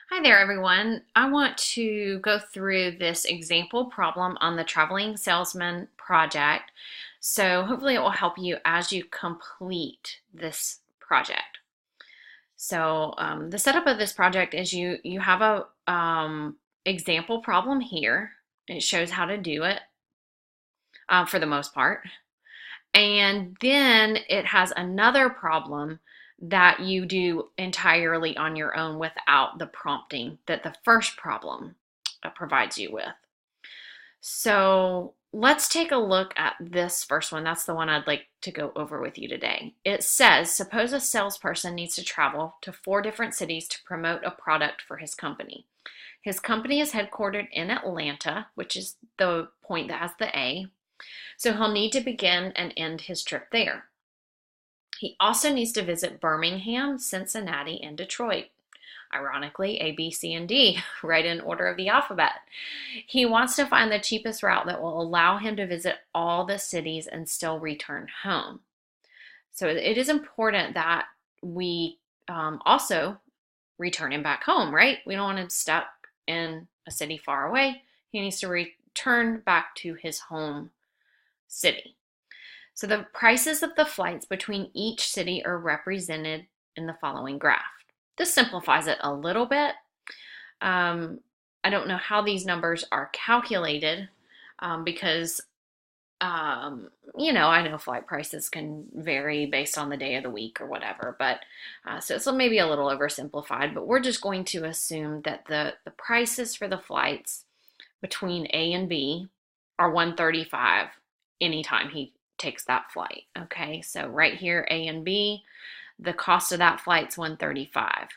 Hi there, everyone. I want to go through this example problem on the traveling salesman project. So hopefully it will help you as you complete this project. So the setup of this project is you have a example problem here. It shows how to do it for the most part. And then it has another problem that you do entirely on your own without the prompting that the first problem provides you with. So let's take a look at this first one. That's the one I'd like to go over with you today. It says, suppose a salesperson needs to travel to 4 different cities to promote a product for his company. His company is headquartered in Atlanta, which is the point that has the A. So he'll need to begin and end his trip there. He also needs to visit Birmingham, Cincinnati, and Detroit. Ironically, A, B, C, and D, right in order of the alphabet. He wants to find the cheapest route that will allow him to visit all the cities and still return home. So it is important that we also return him back home, right? We don't want him stuck in a city far away. He needs to return back to his home city. So the prices of the flights between each city are represented in the following graph. This simplifies it a little bit. I don't know how these numbers are calculated because, I know flight prices can vary based on the day of the week or whatever, but so maybe a little oversimplified, but we're just going to assume that the prices for the flights between A and B are 135 anytime he takes that flight. Okay, so right here, A and B, the cost of that flight's 135.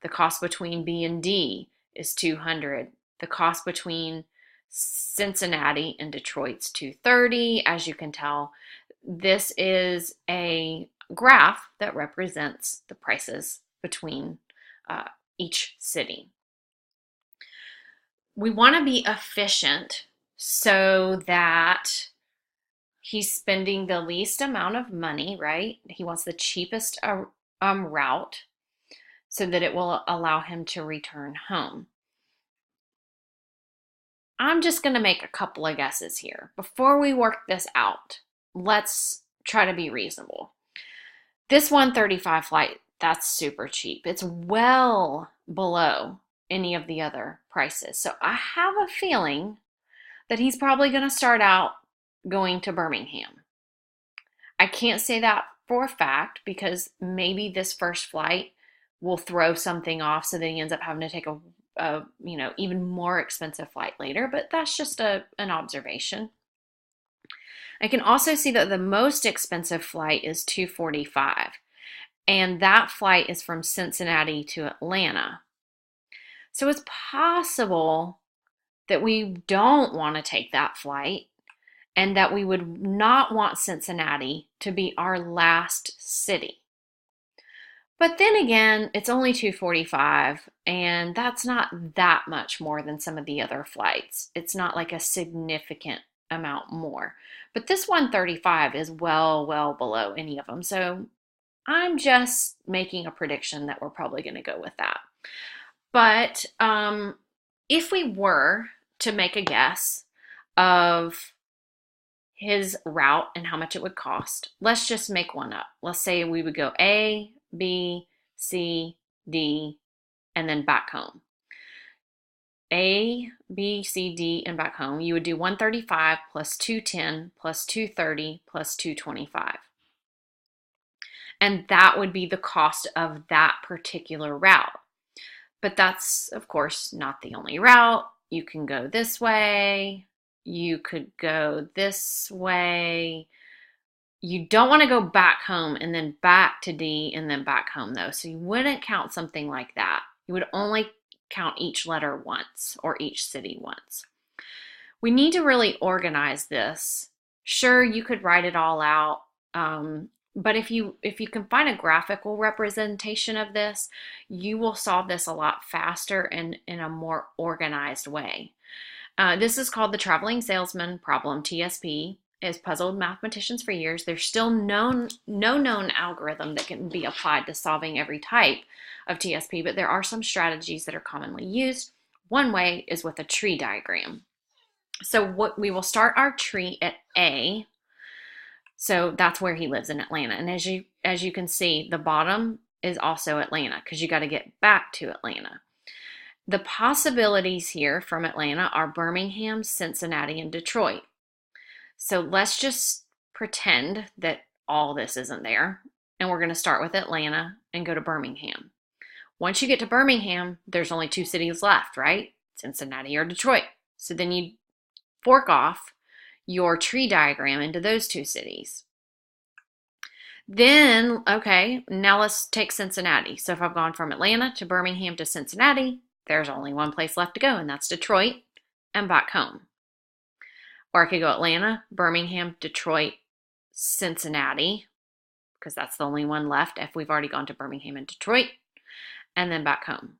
The cost between B and D is 200. The cost between Cincinnati and Detroit's 230. As you can tell, this is a graph that represents the prices between each city. We want to be efficient so that he's spending the least amount of money, right? He wants the cheapest route so that it will allow him to return home. I'm just going to make a couple of guesses here. Before we work this out, let's try to be reasonable. This 135 flight, that's super cheap. It's well below any of the other prices. So I have a feeling that he's probably going to start out going to Birmingham. I can't say that for a fact because maybe this first flight will throw something off so that he ends up having to take a even more expensive flight later, but that's just an observation. I can also see that the most expensive flight is 245, and that flight is from Cincinnati to Atlanta. So it's possible that we don't want to take that flight and that we would not want Cincinnati to be our last city. But then again, it's only 245, and that's not that much more than some of the other flights. It's not like a significant amount more. But this 135 is well below any of them. So I'm just making a prediction that we're probably going to go with that. But if we were to make a guess of his route and how much it would cost, let's just make one up. Let's say we would go A, B, C, D, and then back home. A, B, C, D, and back home. You would do 135 plus 210 plus 230 plus 225. And that would be the cost of that particular route. But that's, of course, not the only route. You can go this way. You could go this way. You don't want to go back home and then back to D and then back home, though. So you wouldn't count something like that. You would only count each letter once or each city once. We need to really organize this. Sure, you could write it all out, but if you can find a graphical representation of this, you will solve this a lot faster and in a more organized way. This is called the Traveling Salesman Problem, TSP. has puzzled mathematicians for years. There's still no known algorithm that can be applied to solving every type of TSP, but there are some strategies that are commonly used. One way is with a tree diagram. So what we will start our tree at A. So that's where he lives in Atlanta. And as you can see, the bottom is also Atlanta because you got to get back to Atlanta. The possibilities here from Atlanta are Birmingham, Cincinnati, and Detroit. So let's just pretend that all this isn't there. And we're going to start with Atlanta and go to Birmingham. Once you get to Birmingham, there's only 2 cities left, right? Cincinnati or Detroit. So then you fork off your tree diagram into those 2 cities. Then, okay, now let's take Cincinnati. So if I've gone from Atlanta to Birmingham to Cincinnati, there's only one place left to go, and that's Detroit and back home. Or I could go Atlanta, Birmingham, Detroit, Cincinnati, because that's the only one left if we've already gone to Birmingham and Detroit, and then back home.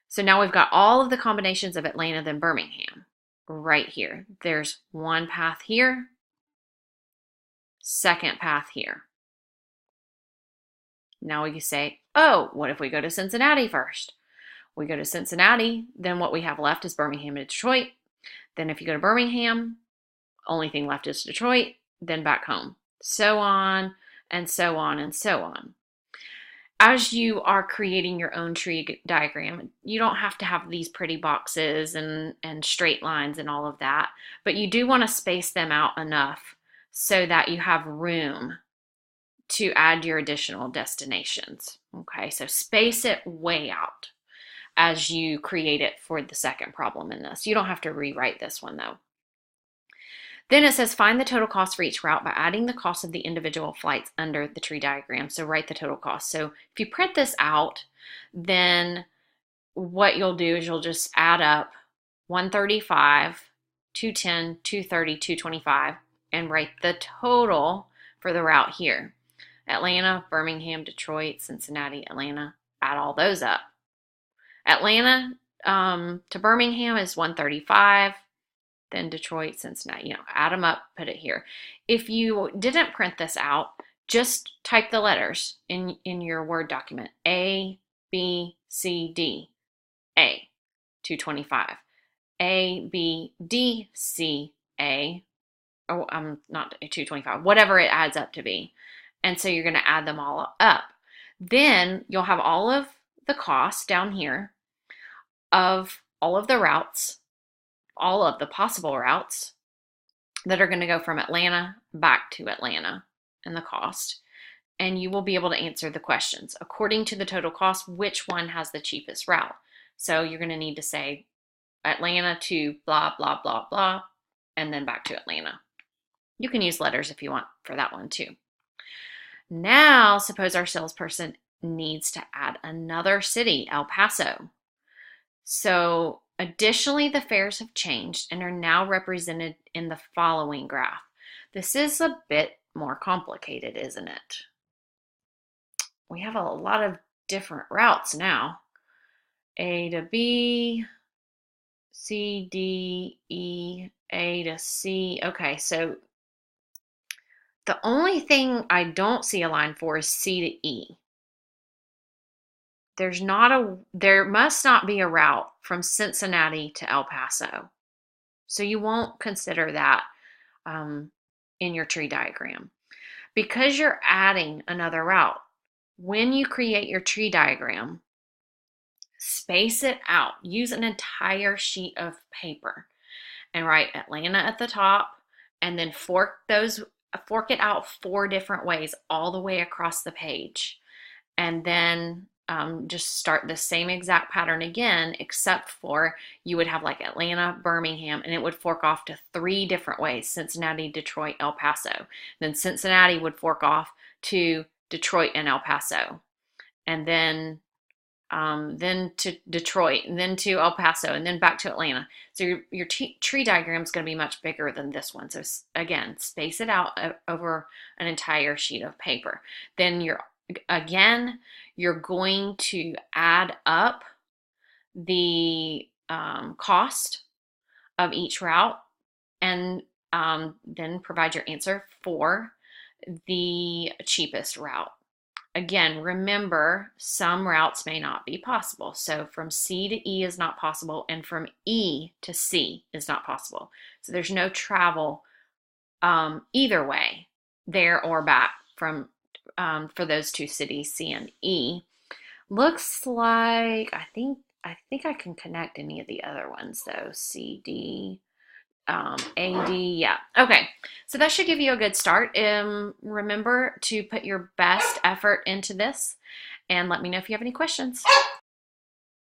So now we've got all of the combinations of Atlanta then Birmingham right here. There's one path here, second path here. Now we can say, oh, what if we go to Cincinnati first? We go to Cincinnati, then what we have left is Birmingham and Detroit. Then if you go to Birmingham, only thing left is Detroit, then back home. So on and so on and so on. As you are creating your own tree diagram, you don't have to have these pretty boxes and straight lines and all of that, but you do want to space them out enough so that you have room to add your additional destinations. Okay, so space it way out as you create it for the second problem in this. You don't have to rewrite this one though. Then it says find the total cost for each route by adding the cost of the individual flights under the tree diagram. So write the total cost. So if you print this out, then what you'll do is you'll just add up 135, 210, 230, 225 and write the total for the route here. Atlanta, Birmingham, Detroit, Cincinnati, Atlanta, add all those up. Atlanta to Birmingham is 135. Then Detroit, Cincinnati, add them up, put it here. If you didn't print this out, just type the letters in your Word document. A, B, C, D, A, 225. A, B, D, C, A, oh, not 225, whatever it adds up to be. And so you're going to add them all up. Then you'll have all of the costs down here of all of the routes, all of the possible routes that are going to go from Atlanta back to Atlanta and the cost. And you will be able to answer the questions. According to the total cost, which one has the cheapest route? So you're going to need to say Atlanta to blah, blah, blah, blah, and then back to Atlanta. You can use letters if you want for that one too. Now, suppose our salesperson needs to add another city, El Paso. So additionally, the fares have changed and are now represented in the following graph. This is a bit more complicated, isn't it? We have a lot of different routes now. A to B, C, D, E, A to C. Okay, so the only thing I don't see a line for is C to E. There must not be a route from Cincinnati to El Paso. So you won't consider that in your tree diagram. Because you're adding another route, when you create your tree diagram, space it out. Use an entire sheet of paper and write Atlanta at the top and then fork it out 4 different ways all the way across the page. And then just start the same exact pattern again, except for you would have like Atlanta, Birmingham, and it would fork off to 3 different ways: Cincinnati, Detroit, El Paso. Then Cincinnati would fork off to Detroit and El Paso, and then to Detroit, and then to El Paso, and then back to Atlanta. So your tree diagram is going to be much bigger than this one. So again, space it out over an entire sheet of paper. Then you're going to add up the cost of each route and then provide your answer for the cheapest route. Again, remember, some routes may not be possible. So from C to E is not possible, and from E to C is not possible. So there's no travel either way, there or back from for those two cities, C and E. Looks like I think I can connect any of the other ones though. C, D, AD, yeah. Okay, so that should give you a good start. Remember to put your best effort into this and let me know if you have any questions.